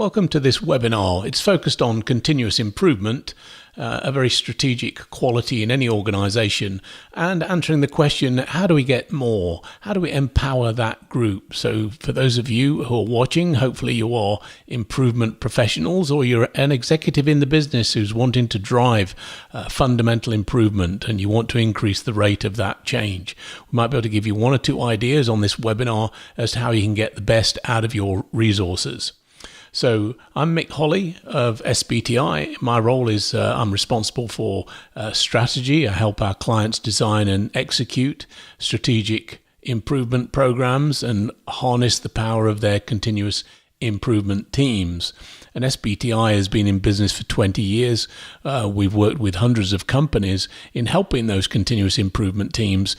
Welcome to this webinar. It's focused on continuous improvement, a very strategic quality in any organization, and answering the question, how do we get more? How do we empower that group? So for those of you who are watching, hopefully you are improvement professionals or you're an executive in the business who's wanting to drive fundamental improvement and you want to increase the rate of that change. We might be able to give you one or two ideas on this webinar as to how you can get the best out of your resources. So I'm Mick Holly of SBTI. My role is I'm responsible for strategy. I help our clients design and execute strategic improvement programs and harness the power of their continuous improvement teams. And SBTI has been in business for 20 years. We've worked with hundreds of companies in helping those continuous improvement teams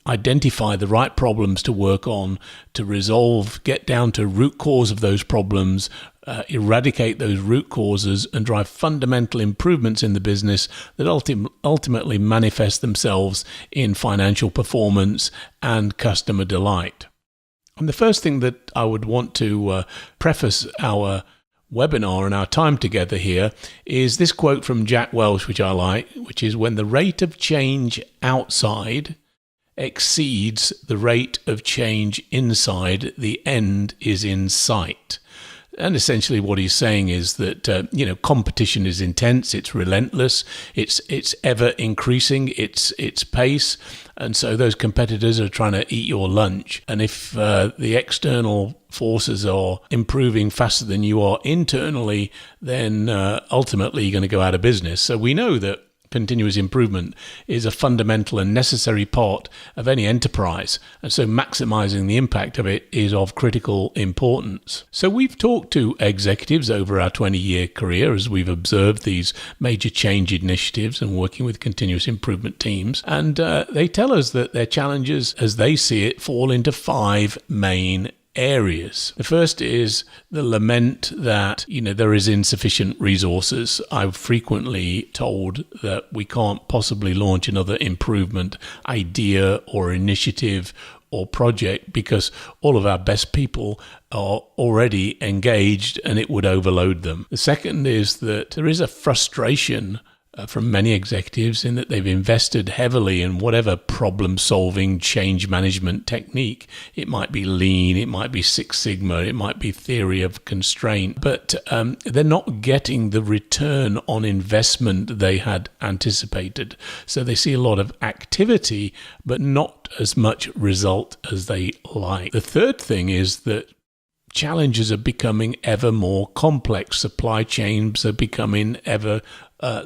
identify the right problems to work on, to resolve, get down to root cause of those problems, eradicate those root causes and drive fundamental improvements in the business that ultimately manifest themselves in financial performance and customer delight. And the first thing that I would want to preface our webinar and our time together here is this quote from Jack Welch, which I like, which is, when the rate of change outside exceeds the rate of change inside, the end is in sight. And essentially what he's saying is that, competition is intense, it's relentless, it's ever increasing, its pace. And so those competitors are trying to eat your lunch. And if the external forces are improving faster than you are internally, then ultimately you're going to go out of business. So we know that continuous improvement is a fundamental and necessary part of any enterprise. And so maximizing the impact of it is of critical importance. So we've talked to executives over our 20-year career as we've observed these major change initiatives and working with continuous improvement teams. And they tell us that their challenges, as they see it, fall into 5 main areas. The first is the lament that, there is insufficient resources. I'm frequently told that we can't possibly launch another improvement idea or initiative or project because all of our best people are already engaged and it would overload them. The second is that there is a frustration from many executives in that they've invested heavily in whatever problem-solving change management technique. It might be Lean, it might be Six Sigma, it might be theory of constraint, but they're not getting the return on investment they had anticipated. So they see a lot of activity, but not as much result as they like. The third thing is that challenges are becoming ever more complex. Supply chains are becoming ever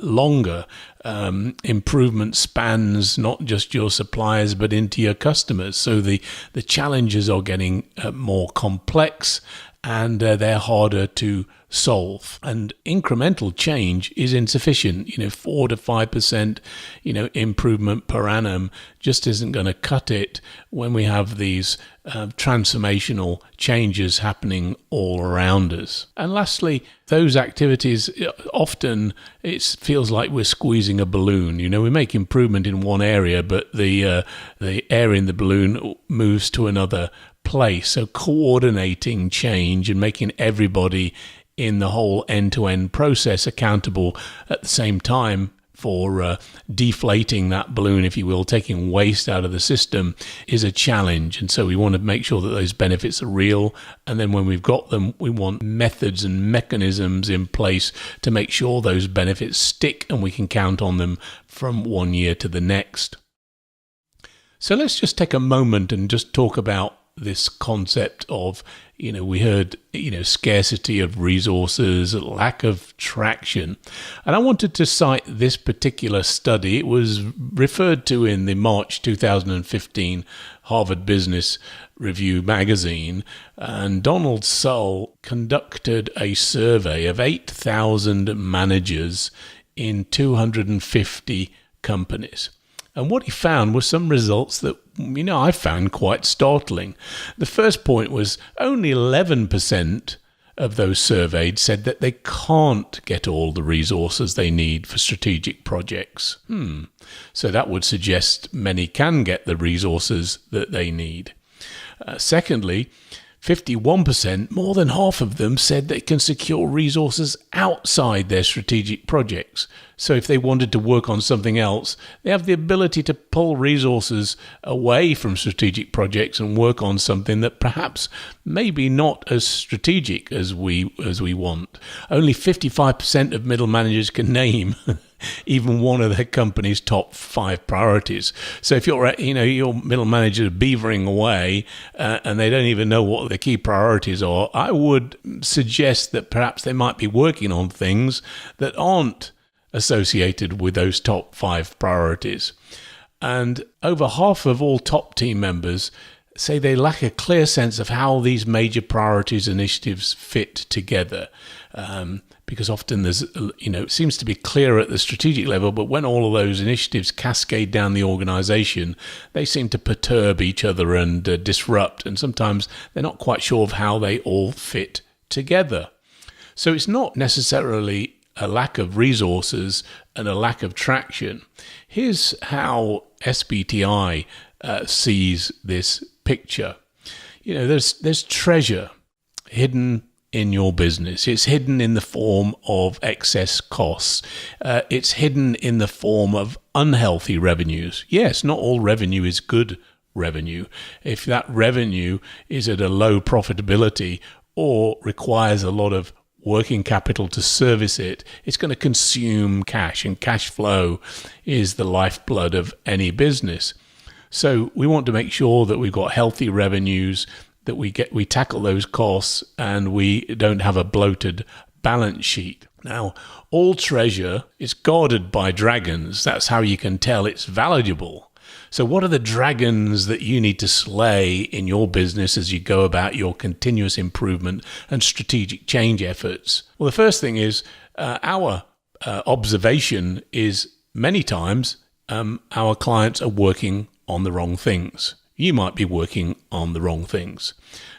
longer. Improvement spans not just your suppliers but into your customers. So the challenges are getting more complex and they're harder to solve. And incremental change is insufficient. 4 to 5%, improvement per annum just isn't going to cut it when we have these transformational changes happening all around us. And lastly, those activities, often it feels like we're squeezing a balloon. We make improvement in one area, but the air in the balloon moves to another place. So coordinating change and making everybody in the whole end-to-end process accountable at the same time for deflating that balloon, if you will, taking waste out of the system, is a challenge. And so we want to make sure that those benefits are real. And then when we've got them, we want methods and mechanisms in place to make sure those benefits stick and we can count on them from one year to the next. So let's just take a moment and just talk about this concept of, we heard, scarcity of resources, lack of traction. And I wanted to cite this particular study. It was referred to in the March 2015 Harvard Business Review magazine. And Donald Sull conducted a survey of 8,000 managers in 250 companies. And what he found was some results that, I found quite startling. The first point was only 11% of those surveyed said that they can't get all the resources they need for strategic projects. So that would suggest many can get the resources that they need. Secondly, 51%, more than half of them said they can secure resources outside their strategic projects. So if they wanted to work on something else, they have the ability to pull resources away from strategic projects and work on something that perhaps maybe not as strategic as we want. Only 55% of middle managers can name even one of their company's top 5 priorities. So if your middle manager beavering away and they don't even know what the key priorities are, I would suggest that perhaps they might be working on things that aren't associated with those top 5 priorities. And over half of all top team members say they lack a clear sense of how these major priorities initiatives fit together. Because often there's, it seems to be clear at the strategic level, but when all of those initiatives cascade down the organization, they seem to perturb each other and disrupt. And sometimes they're not quite sure of how they all fit together. So it's not necessarily a lack of resources and a lack of traction. Here's how SBTI sees this picture. There's treasure hidden in your business. It's hidden in the form of excess costs. It's hidden in the form of unhealthy revenues. Yes, not all revenue is good revenue. If that revenue is at a low profitability or requires a lot of working capital to service it, it's going to consume cash, and cash flow is the lifeblood of any business. So we want to make sure that we've got healthy revenues, that we tackle those costs, and we don't have a bloated balance sheet. Now, all treasure is guarded by dragons. That's how you can tell it's valuable. So what are the dragons that you need to slay in your business as you go about your continuous improvement and strategic change efforts? Well, the first thing is our observation is many times our clients are working on the wrong things. You might be working on the wrong things.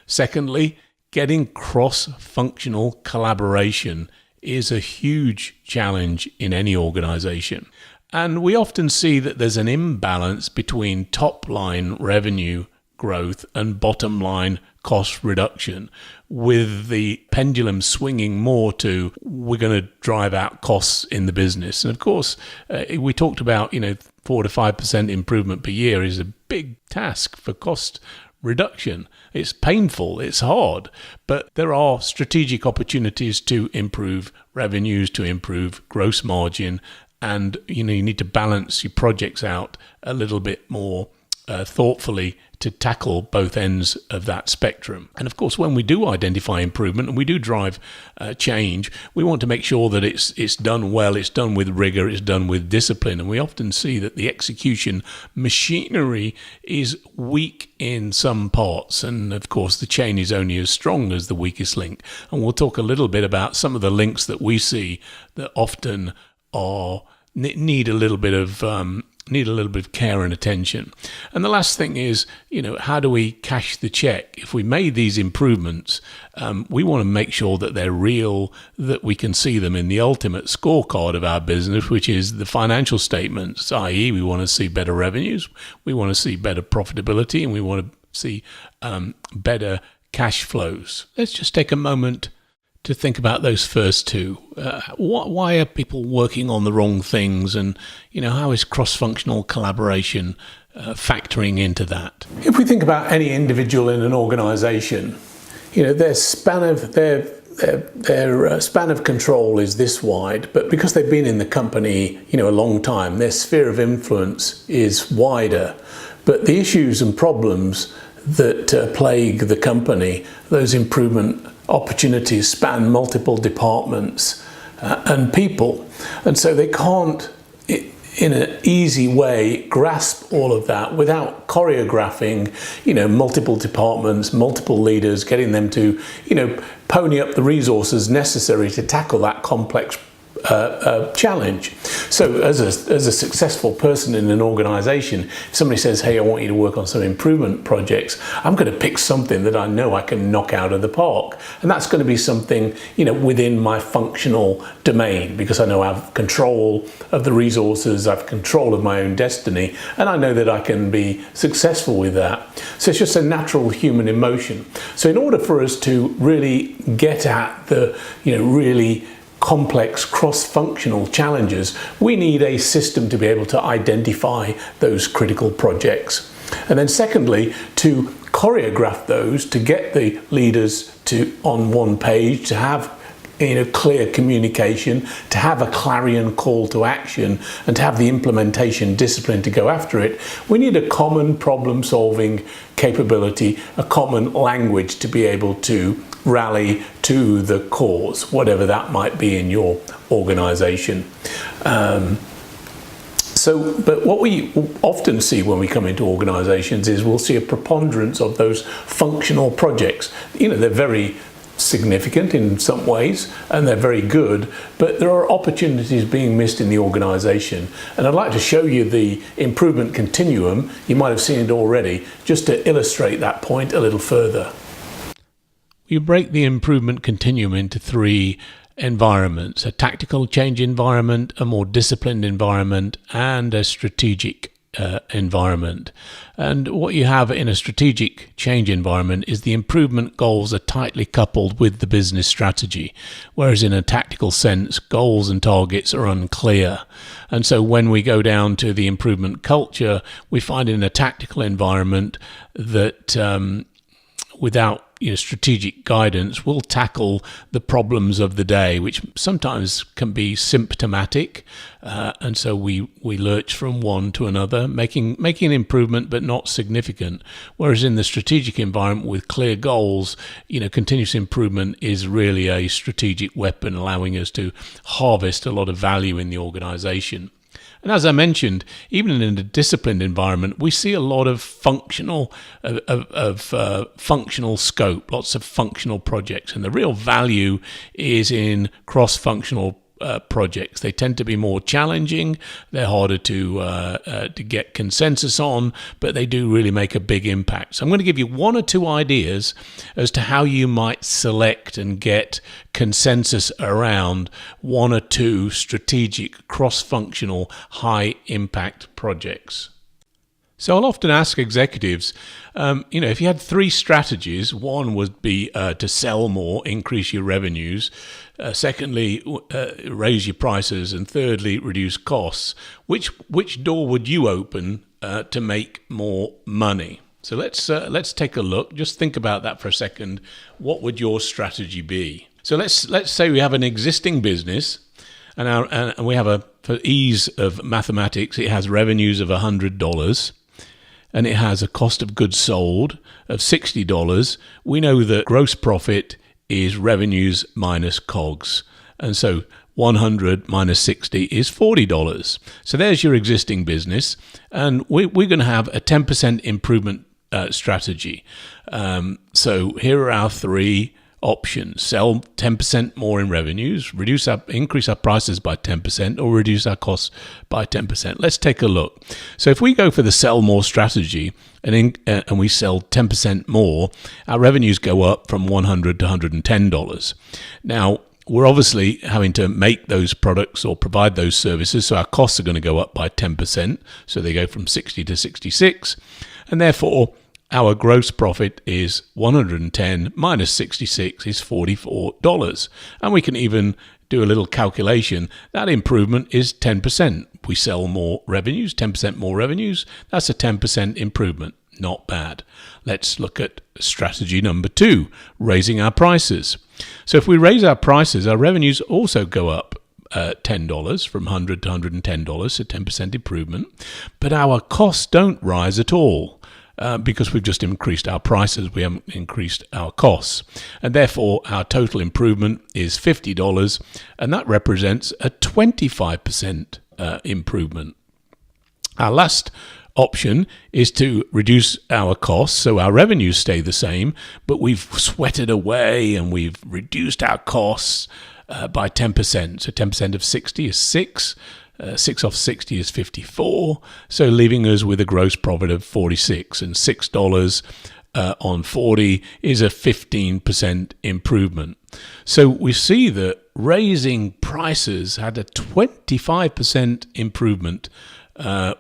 Secondly, getting cross-functional collaboration is a huge challenge in any organization. And we often see that there's an imbalance between top-line revenue growth and bottom-line cost reduction, with the pendulum swinging more to we're going to drive out costs in the business. And of course, we talked about 4 to 5% improvement per year is a big task for cost reduction. It's painful, it's hard, but there are strategic opportunities to improve revenues, to improve gross margin, and you need to balance your projects out a little bit more thoughtfully to tackle both ends of that spectrum. And of course, when we do identify improvement and we do drive change, we want to make sure that it's done well, it's done with rigor, it's done with discipline. And we often see that the execution machinery is weak in some parts. And of course, the chain is only as strong as the weakest link. And we'll talk a little bit about some of the links that we see that often need a little bit of care and attention. And the last thing is, how do we cash the check? If we made these improvements, we want to make sure that they're real, that we can see them in the ultimate scorecard of our business, which is the financial statements, i.e. we want to see better revenues, we want to see better profitability, and we want to see better cash flows. Let's just take a moment to think about those first two. Why are people working on the wrong things, and how is cross-functional collaboration factoring into that? If we think about any individual in an organization, their span of control is this wide, but because they've been in the company a long time, their sphere of influence is wider. But the issues and problems that plague the company, those improvement opportunities span multiple departments and people, and so they can't in an easy way grasp all of that without choreographing multiple departments, multiple leaders, getting them to pony up the resources necessary to tackle that complex challenge. So as a successful person in an organization, if somebody says, hey, I want you to work on some improvement projects, I'm going to pick something that I know I can knock out of the park. And that's going to be something, within my functional domain, because I know I have control of the resources, I have control of my own destiny, and I know that I can be successful with that. So it's just a natural human emotion. So in order for us to really get at the, really complex cross-functional challenges, we need a system to be able to identify those critical projects. And then secondly, to choreograph those, to get the leaders on one page, to have clear communication, to have a clarion call to action, and to have the implementation discipline to go after it, we need a common problem-solving capability, a common language to be able to rally to the cause, whatever that might be in your organization. But what we often see when we come into organizations is we'll see a preponderance of those functional projects. They're very significant in some ways and they're very good, but there are opportunities being missed in the organization. And I'd like to show you the improvement continuum. You might have seen it already, just to illustrate that point a little further. You break the improvement continuum into three environments: a tactical change environment, a more disciplined environment, and a strategic environment. And what you have in a strategic change environment is the improvement goals are tightly coupled with the business strategy, whereas in a tactical sense, goals and targets are unclear. And so when we go down to the improvement culture, we find in a tactical environment that without strategic guidance, we'll tackle the problems of the day, which sometimes can be symptomatic, and so we lurch from one to another, making an improvement but not significant. Whereas in the strategic environment with clear goals, continuous improvement is really a strategic weapon, allowing us to harvest a lot of value in the organization. And as I mentioned, even in a disciplined environment, we see a lot of functional scope, lots of functional projects. And the real value is in cross-functional projects. They tend to be more challenging. They're harder to get consensus on, but they do really make a big impact. So I'm going to give you one or two ideas as to how you might select and get consensus around one or two strategic, cross-functional, high-impact projects. So I'll often ask executives, if you had three strategies, one would be to sell more, increase your revenues. Secondly, raise your prices. And thirdly, reduce costs. Which door would you open to make more money? So let's take a look. Just think about that for a second. What would your strategy be? So let's say we have an existing business, and we have for ease of mathematics, it has revenues of $100. And it has a cost of goods sold of $60. We know that gross profit is revenues minus COGS. And so 100 minus 60 is $40. So there's your existing business. And we're going to have a 10% improvement strategy. So here are our three options: sell 10% more in revenues, increase our prices by 10%, or reduce our costs by 10%. Let's take a look. So if we go for the sell more strategy and we sell 10% more, our revenues go up from $100 to $110. Now, we're obviously having to make those products or provide those services, so our costs are going to go up by 10%. So they go from 60 to 66, and therefore our gross profit is 110 minus 66 is $44. And we can even do a little calculation. That improvement is 10%. We sell more revenues, 10% more revenues. That's a 10% improvement. Not bad. Let's look at strategy number 2, raising our prices. So if we raise our prices, our revenues also go up $10 from $100 to $110, so 10% improvement. But our costs don't rise at all. Because we've just increased our prices, we haven't increased our costs. And therefore, our total improvement is $50, and that represents a 25% improvement. Our last option is to reduce our costs so our revenues stay the same, but we've sweated away and we've reduced our costs by 10%. So 10% of 60 is 6. 6 off 60 is 54. So leaving us with a gross profit of 46, and $6 on 40 is a 15% improvement. So we see that raising prices had a 25% improvement,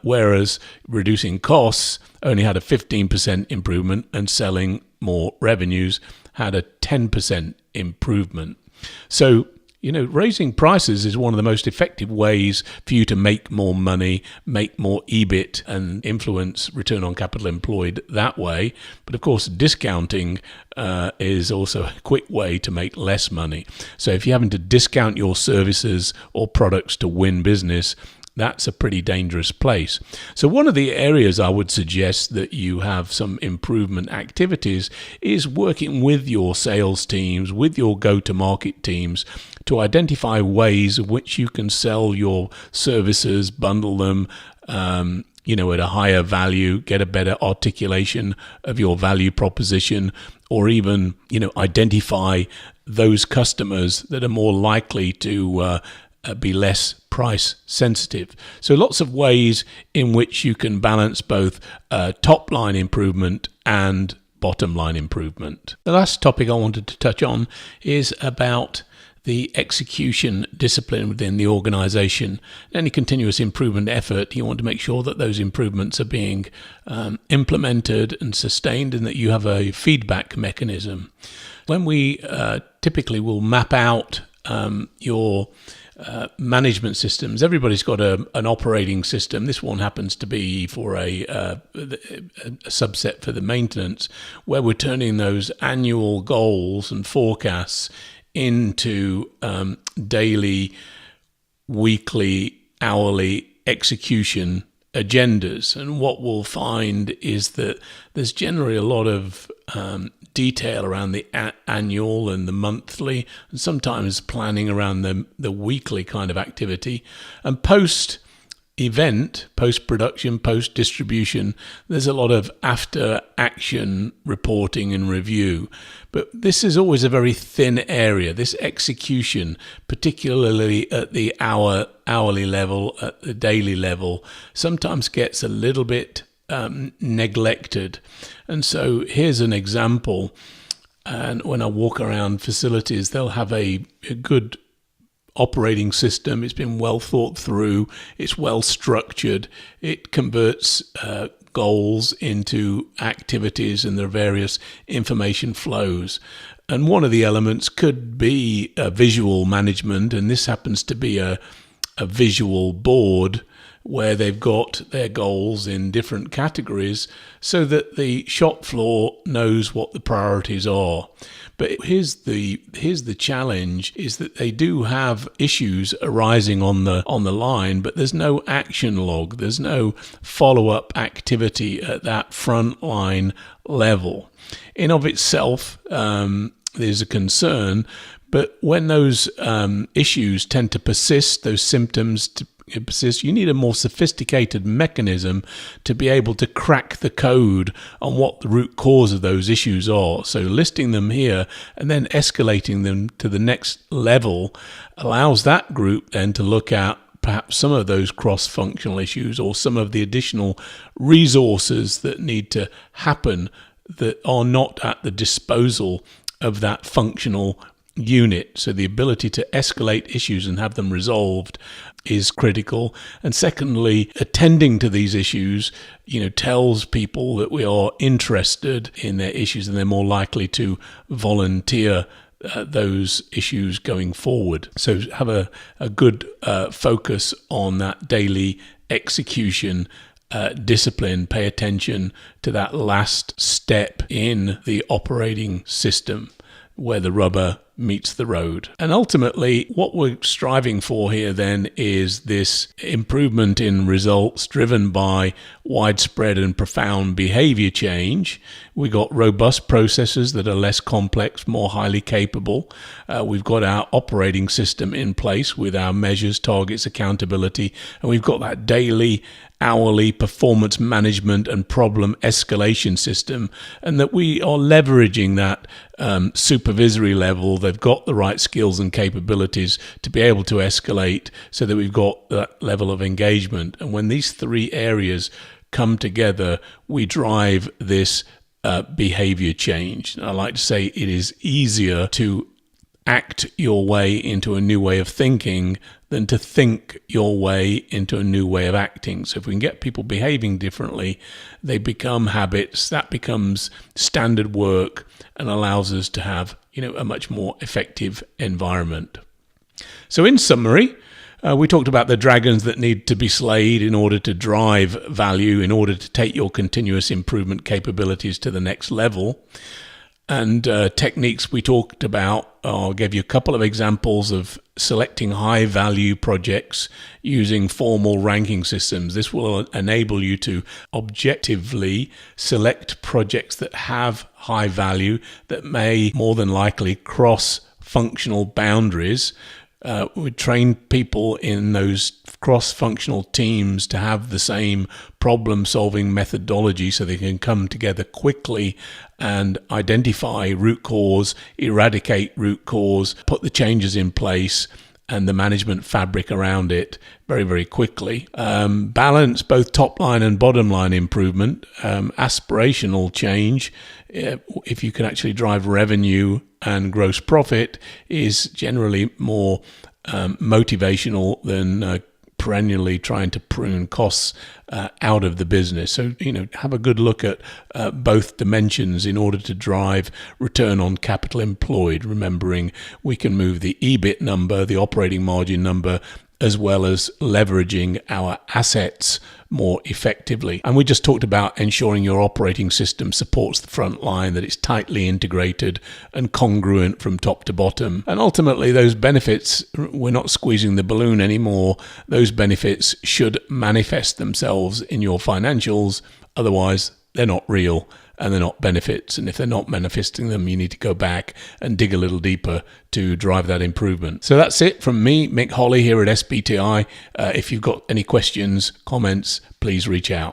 whereas reducing costs only had a 15% improvement, and selling more revenues had a 10% improvement. So, raising prices is one of the most effective ways for you to make more money, make more EBIT, and influence return on capital employed that way. But of course, discounting is also a quick way to make less money. So if you're having to discount your services or products to win business, that's a pretty dangerous place. So one of the areas I would suggest that you have some improvement activities is working with your sales teams, with your go-to-market teams, to identify ways in which you can sell your services, bundle them, at a higher value, get a better articulation of your value proposition, or even, identify those customers that are more likely to be less price sensitive. So lots of ways in which you can balance both top line improvement and bottom line improvement. The last topic I wanted to touch on is about the execution discipline within the organization. Any continuous improvement effort, you want to make sure that those improvements are being implemented and sustained, and that you have a feedback mechanism. When we typically will map out your management systems, everybody's got an operating system. This one happens to be for a subset for the maintenance, where we're turning those annual goals and forecasts into daily, weekly, hourly execution agendas. And what we'll find is that there's generally a lot of detail around the annual and the monthly, and sometimes planning around the weekly kind of activity. And post-event, post-production, post-distribution, there's a lot of after-action reporting and review. But this is always a very thin area. This execution, particularly at the hourly level, at the daily level, sometimes gets a little bit neglected. And so here's an example. And when I walk around facilities, they'll have a good operating system. It's been well thought through. It's well structured. It converts goals into activities, and there are various information flows. And one of the elements could be visual management, and this happens to be a visual board where they've got their goals in different categories so that the shop floor knows what the priorities are. But here's the challenge, is that they do have issues arising on the line, but there's no action log. There's no follow-up activity at that frontline level. In of itself, there's a concern, but when those issues tend to persist, those symptoms persist, you need a more sophisticated mechanism to be able to crack the code on what the root cause of those issues are. So listing them here and then escalating them to the next level allows that group then to look at perhaps some of those cross-functional issues, or some of the additional resources that need to happen that are not at the disposal of that functional unit. So the ability to escalate issues and have them resolved is critical. And secondly, attending to these issues, tells people that we are interested in their issues, and they're more likely to volunteer those issues going forward. So have a good focus on that daily execution discipline. Pay attention to that last step in the operating system where the rubber meets the road. And ultimately, what we're striving for here then is this improvement in results driven by widespread and profound behavior change. We've got robust processes that are less complex, more highly capable. We've got our operating system in place with our measures, targets, accountability, and we've got that daily, hourly performance management and problem escalation system, and that we are leveraging that supervisory level. They've got the right skills and capabilities to be able to escalate so that we've got that level of engagement. And when these three areas come together, we drive this behavior change. And I like to say it is easier to act your way into a new way of thinking than to think your way into a new way of acting. So if we can get people behaving differently, they become habits, that becomes standard work and allows us to have, a much more effective environment. So in summary, we talked about the dragons that need to be slayed in order to drive value, in order to take your continuous improvement capabilities to the next level. And techniques we talked about, I'll give you a couple of examples of selecting high value projects using formal ranking systems. This will enable you to objectively select projects that have high value, that may more than likely cross functional boundaries. We train people in those cross-functional teams to have the same problem-solving methodology so they can come together quickly and identify root cause, eradicate root cause, put the changes in place and the management fabric around it very, very quickly. Balance both top line and bottom line improvement, aspirational change. If you can actually drive revenue and gross profit, is generally more motivational than perennially trying to prune costs out of the business. So, have a good look at both dimensions in order to drive return on capital employed, remembering we can move the EBIT number, the operating margin number, as well as leveraging our assets more effectively. And we just talked about ensuring your operating system supports the front line, that it's tightly integrated and congruent from top to bottom. And ultimately, those benefits, we're not squeezing the balloon anymore. Those benefits should manifest themselves in your financials. Otherwise, they're not real and they're not benefits. And if they're not manifesting them, you need to go back and dig a little deeper to drive that improvement. So that's it from me, Mick Holly, here at SBTI. If you've got any questions, comments, please reach out.